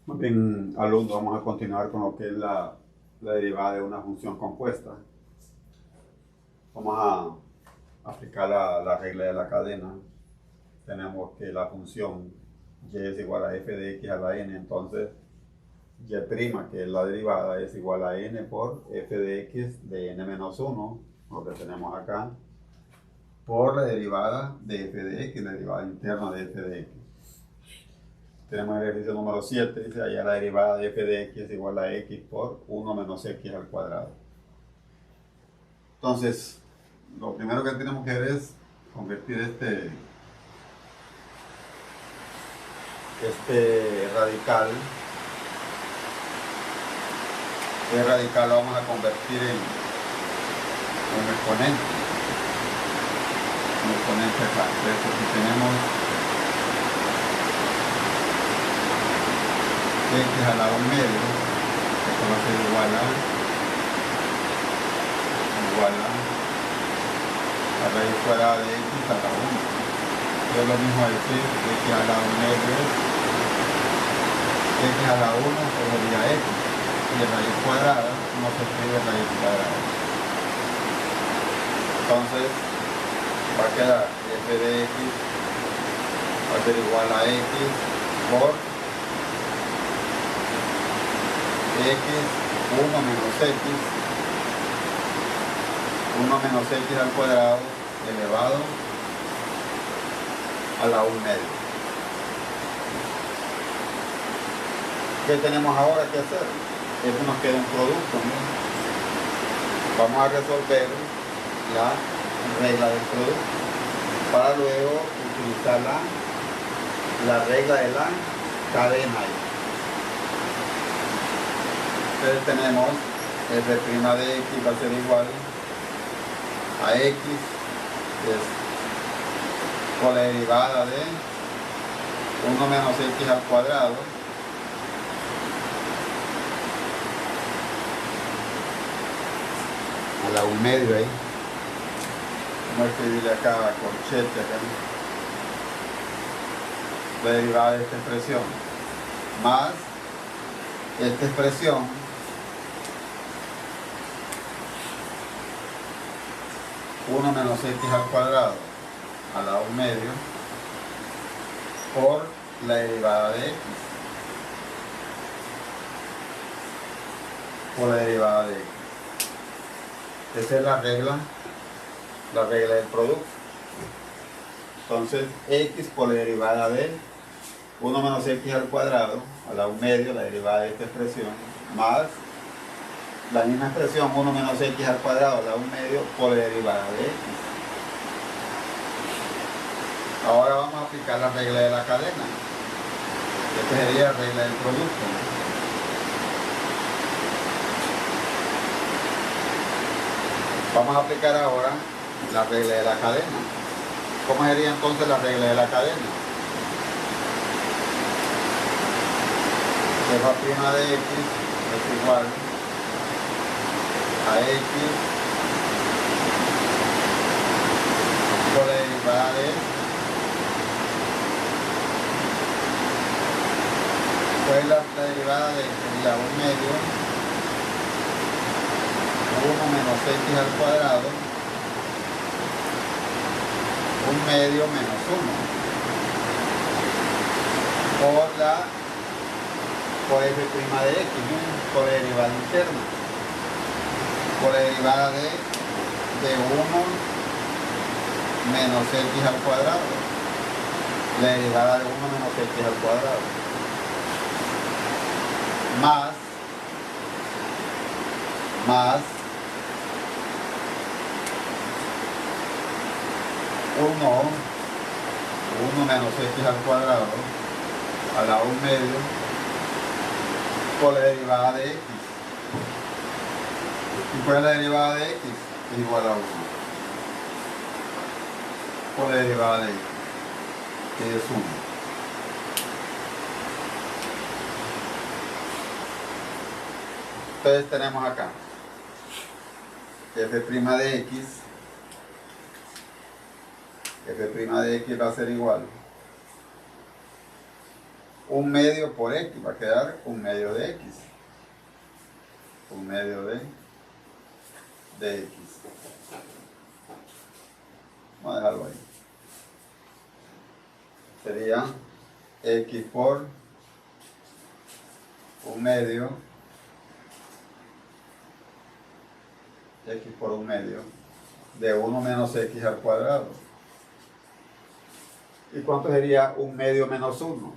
Muy bien, alumnos, vamos a continuar con lo que es la derivada de una función compuesta. Vamos a aplicar la regla de la cadena. Tenemos que la función y es igual a f de x a la n, entonces y', que es la derivada, es igual a n por f de x de n menos 1, lo que tenemos acá, por la derivada de f de x, la derivada interna de f de x. Tenemos el ejercicio número 7, dice allá la derivada de f de x es igual a x por 1 menos x al cuadrado. Entonces, lo primero que tenemos que hacer es convertir el radical lo vamos a convertir en exponente. Un exponente acá. Entonces, si tenemos x a la 1 medio, esto va a ser igual a la raíz cuadrada de x a la 1. Es lo mismo decir x a la 1 medio x a la 1 sería x, y raíz cuadrada no se escribe raíz cuadrada. Entonces va a quedar f de x va a ser igual a x por x 1 menos x 1 menos x al cuadrado elevado a la 1 medio. ¿Qué tenemos ahora que hacer? Esto nos queda un producto, ¿no? Vamos a resolver la regla del producto para luego utilizar la regla de la cadena. Entonces tenemos f' de x va a ser igual a x, que es por la derivada de 1 menos x al cuadrado a la 1 medio ahí. Vamos a escribirle acá corchete acá. La derivada de esta expresión más esta expresión uno menos x al cuadrado a la 1 medio por la derivada de x, por la derivada de x. Esa es la regla del producto. Entonces x por la derivada de 1 menos x al cuadrado a la 1 medio, la derivada de esta expresión, más la misma expresión 1 menos x al cuadrado a la 1 medio por la derivada de x. Ahora vamos a aplicar la regla de la cadena. Esta sería la regla del producto. Vamos a aplicar ahora la regla de la cadena. ¿Cómo sería entonces la regla de la cadena? F' de x es igual a x por la derivada de pues la derivada de la 1 medio 1 menos x al cuadrado 1 medio menos 1 por f' de x, ¿no? Por la derivada interna, por la derivada de 1 menos x al cuadrado, la derivada de 1 menos x al cuadrado, más 1 menos x al cuadrado a la 1 medio por la derivada de x. ¿Y cuál es la derivada de x? Es igual a 1 por la derivada de x, que es 1. Entonces tenemos acá f' de x va a ser igual un medio por x, va a quedar un medio de x. Un medio de x. Vamos a dejarlo ahí. Sería x por un medio, x por un medio de 1 menos x al cuadrado. ¿Y cuánto sería un medio menos 1?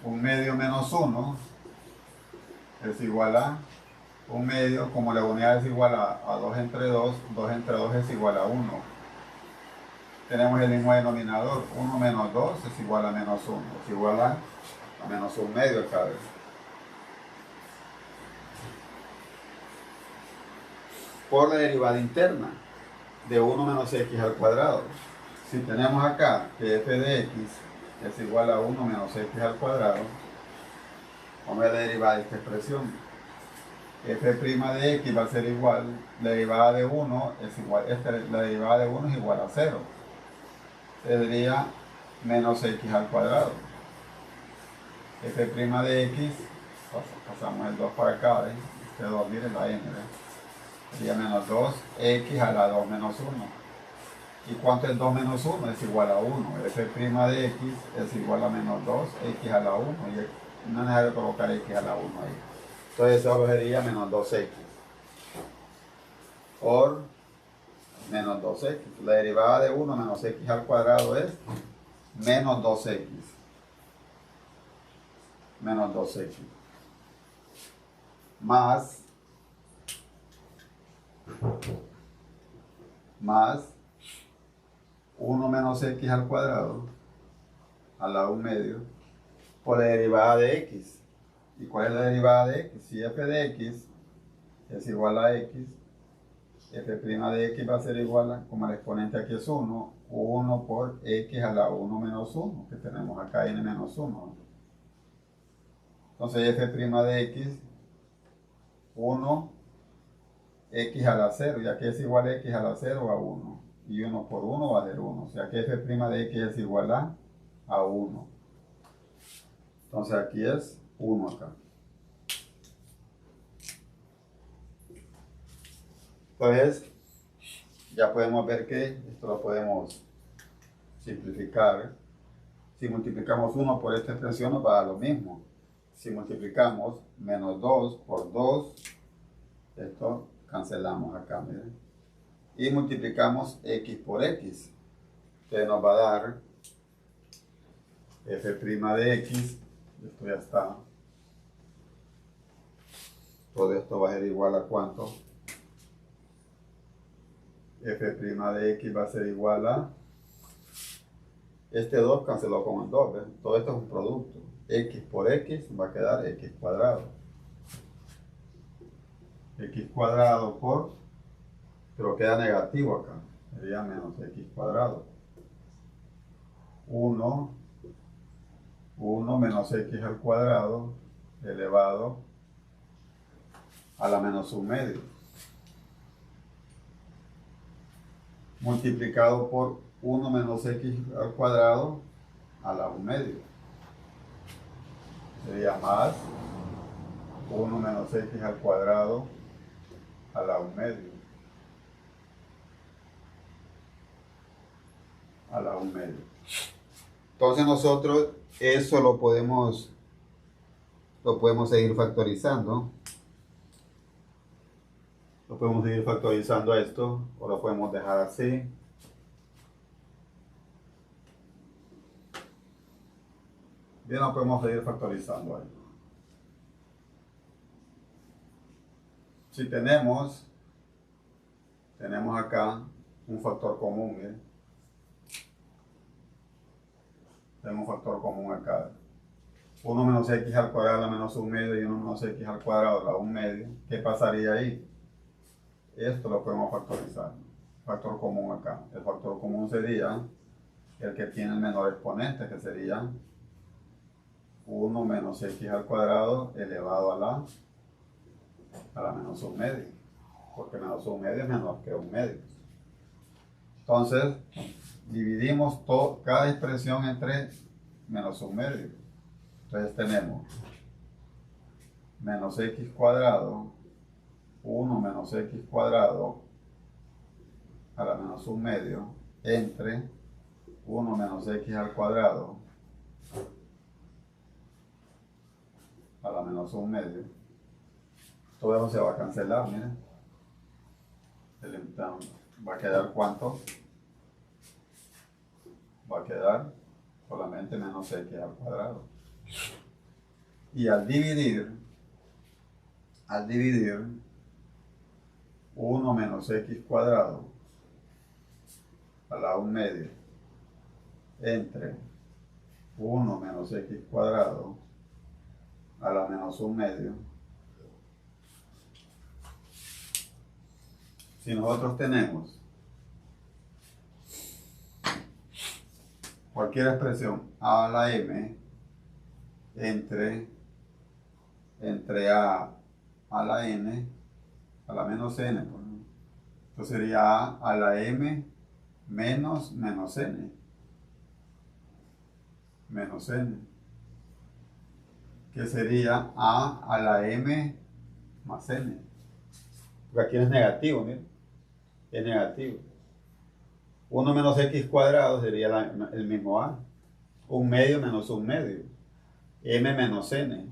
Un medio menos 1 es igual a un medio, como la unidad es igual a 2 entre 2, 2 entre 2 es igual a 1. Tenemos el mismo denominador, 1 menos 2 es igual a menos 1, es igual a menos 1 medio esta vez. Por la derivada interna de 1 menos x al cuadrado. Si tenemos acá que f de x es igual a 1 menos x al cuadrado, vamos a ver la derivada de esta expresión. F' de x va a ser igual, la derivada de 1 es igual, la derivada de 1 es igual a 0. Sería menos x al cuadrado. F' de x, pasamos el 2 para acá, este 2, miren la n, sería menos 2x a la 2 menos 1. ¿Y cuánto es 2 menos 1? Es igual a 1. F' de x es igual a menos 2x a la 1. Y no es necesario colocar x a la 1 ahí. Entonces eso sería menos 2x. Por menos 2x. La derivada de 1 menos x al cuadrado es menos 2x. Menos 2x. Más 1 menos x al cuadrado a la 1 medio por la derivada de x. ¿Y cuál es la derivada de x? Si f de x es igual a x, f' de x va a ser igual a, como el exponente aquí es 1, 1 por x a la 1 menos 1, que tenemos acá n menos 1. Entonces f' de x, 1, x a la 0, y aquí es igual a x a la 0 a 1. Y 1 por 1 va a ser 1. O sea que f' de x es igual a 1. Entonces aquí es 1 acá. Entonces, ya podemos ver que esto lo podemos simplificar. Si multiplicamos 1 por esta expresión nos va a dar lo mismo. Si multiplicamos menos 2 por 2, esto cancelamos acá, miren. Y multiplicamos x por x. Entonces nos va a dar f' de x, esto ya está. Todo esto va a ser igual a ¿cuánto? F' de x va a ser igual a, este 2 canceló con el 2, ¿ves? Todo esto es un producto. X por x va a quedar x cuadrado. X cuadrado por, pero queda negativo acá, sería menos x cuadrado. 1 menos x al cuadrado elevado a la menos 1 medio. Multiplicado por 1 menos x al cuadrado a la 1 medio. Sería más 1 menos x al cuadrado a la 1 medio. A la 1 medio. Entonces nosotros eso lo podemos seguir factorizando. Lo podemos seguir factorizando esto, o lo podemos dejar así. Bien, lo podemos seguir factorizando ahí. Si tenemos acá un factor común, ¿eh? Tenemos un factor común acá. 1 menos x al cuadrado a la menos 1 medio y 1 menos x al cuadrado a la 1 medio. ¿Qué pasaría ahí? Esto lo podemos factorizar. Factor común acá. El factor común sería el que tiene el menor exponente, que sería 1 menos x al cuadrado elevado a la menos 1 medio. Porque menos 1 medio es menor que 1 medio. Entonces, dividimos cada expresión entre menos 1/2. Entonces tenemos menos x cuadrado, 1 menos x cuadrado a la menos 1/2 entre 1 menos x al cuadrado a la menos 1/2. Todo eso se va a cancelar, miren. Va a quedar ¿cuánto? Va a quedar solamente menos x al cuadrado. Y al dividir 1 menos x cuadrado a la 1/2 entre 1 menos x cuadrado a la menos 1/2. Si nosotros tenemos cualquier expresión a la m entre a la n a la menos n, entonces sería a la m menos n, que sería a la m más n, porque aquí es negativo, miren, es negativo. 1 menos x cuadrado sería el mismo a, 1/2 menos 1/2, m menos n,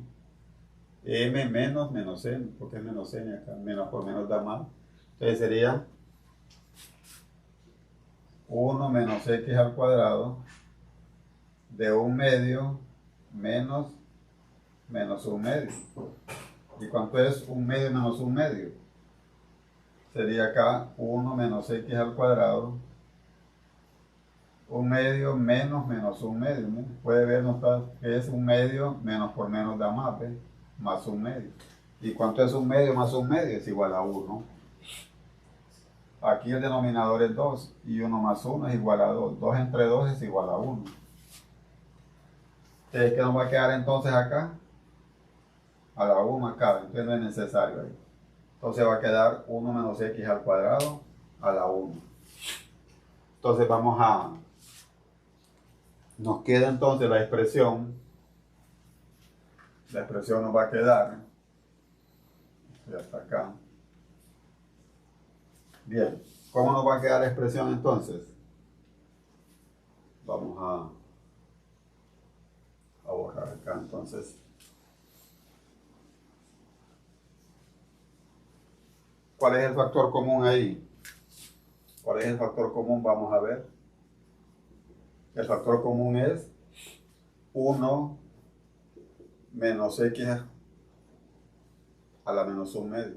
m menos n, porque es menos n acá, menos por menos da más. Entonces sería 1 menos x al cuadrado de 1/2 menos 1/2. ¿Y cuánto es 1/2 menos 1/2? Sería acá 1 menos x al cuadrado, 1/2 menos 1/2. ¿No? Puede ver que es 1/2 menos por menos da más, ¿ves? Más 1/2. ¿Y cuánto es 1/2 más 1/2? Es igual a 1. Aquí el denominador es 2 y 1 más 1 es igual a 2. 2 entre 2 es igual a 1. ¿Qué nos va a quedar entonces acá? A la 1 acá, entonces no es necesario ahí. Entonces va a quedar 1 menos x al cuadrado a la 1. Entonces nos queda entonces la expresión nos va a quedar, ya está acá. Bien, ¿cómo nos va a quedar la expresión entonces? Vamos a borrar acá entonces. ¿Cuál es el factor común ahí? ¿Cuál es el factor común? Vamos a ver. El factor común es 1 menos x a la menos 1/2.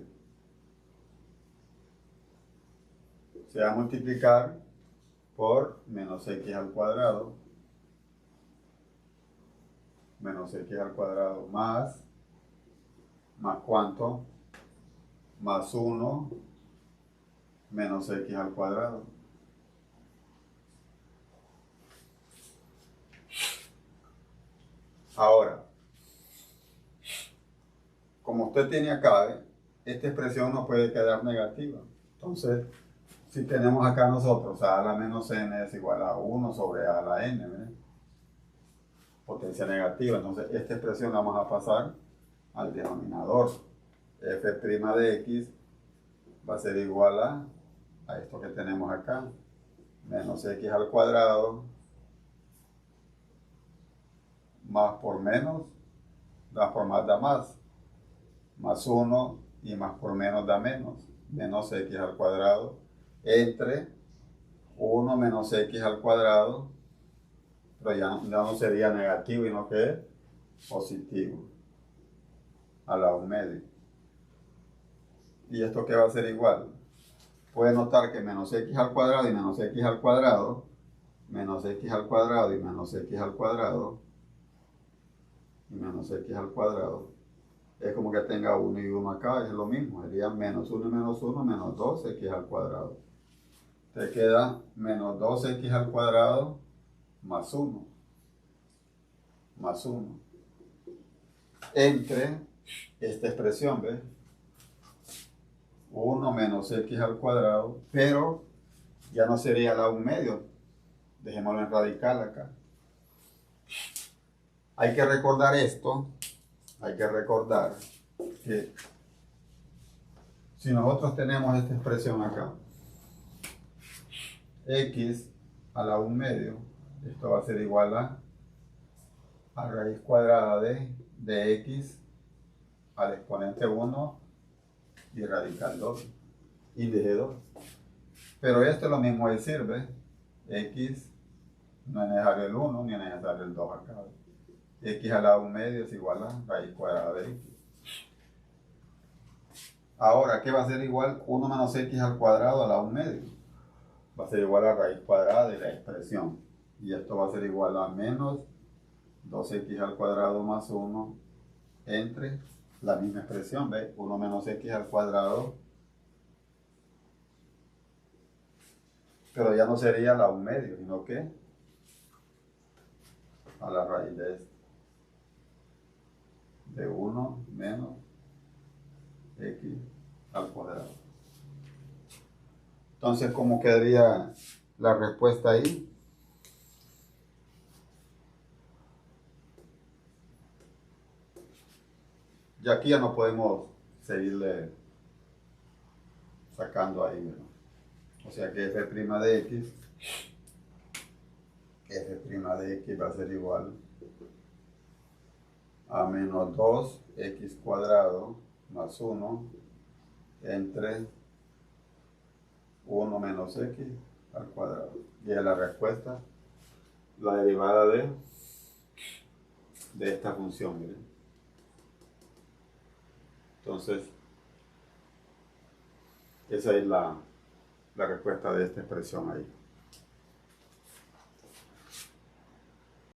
Se va a multiplicar por menos x al cuadrado. Menos x al cuadrado más ¿cuánto? Más 1 menos x al cuadrado. Ahora, como usted tiene acá, esta expresión no puede quedar negativa. Entonces, si tenemos acá nosotros a la menos n es igual a 1 sobre a la n, ¿verdad? Potencia negativa, entonces esta expresión la vamos a pasar al denominador. F' de x va a ser igual a esto que tenemos acá, menos x al cuadrado, más por menos, más por más da más 1 y más por menos da menos x al cuadrado, entre 1 menos x al cuadrado, pero ya no sería negativo, sino que es positivo, a la 1/2. ¿Y esto qué va a ser igual? Puede notar que menos x al cuadrado y menos x al cuadrado, menos x al cuadrado y menos x al cuadrado, y menos x al cuadrado, es como que tenga 1 y 1 acá, es lo mismo, sería menos 1 y menos 1, menos 2x al cuadrado. Te queda menos 2x al cuadrado más 1, entre esta expresión, ¿ves? 1 menos x al cuadrado, pero ya no sería la 1/2, dejémoslo en radical acá. Hay que recordar esto, hay que recordar que si nosotros tenemos esta expresión acá, x a la 1/2, esto va a ser igual a raíz cuadrada de x al exponente 1 y radical 2 índice 2. Pero esto es lo mismo decir, ¿ves? X no es necesario el 1 ni es necesario el 2 acá. X a la 1/2 es igual a raíz cuadrada de x. Ahora, ¿qué va a ser igual? 1 menos x al cuadrado a la 1/2. Va a ser igual a raíz cuadrada de la expresión. Y esto va a ser igual a menos 2x al cuadrado más 1 entre la misma expresión, ¿ves? 1 menos x al cuadrado. Pero ya no sería la 1/2, sino que a la raíz de esto. De 1 menos x al cuadrado. Entonces, ¿cómo quedaría la respuesta ahí? Y aquí ya no podemos seguirle sacando ahí, ¿no? O sea que f' de x va a ser igual a menos 2x cuadrado más 1 entre 1 menos x al cuadrado. Y es la respuesta, la derivada de esta función, miren. Entonces, esa es la respuesta de esta expresión ahí.